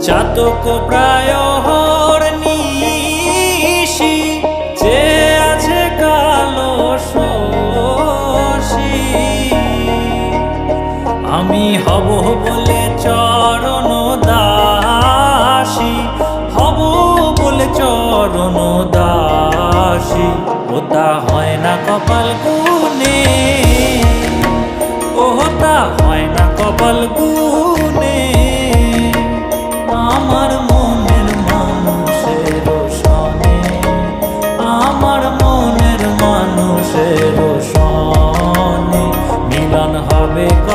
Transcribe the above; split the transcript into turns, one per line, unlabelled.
চাতক প্রায় নিশি যে আছে কালো শশী। আমি হব বলে চরণ দাসী, হব বলে চরণ দাসী। ওটা হয় না কপাল গুনে, ওটা হয় না কপাল গুনে। আমার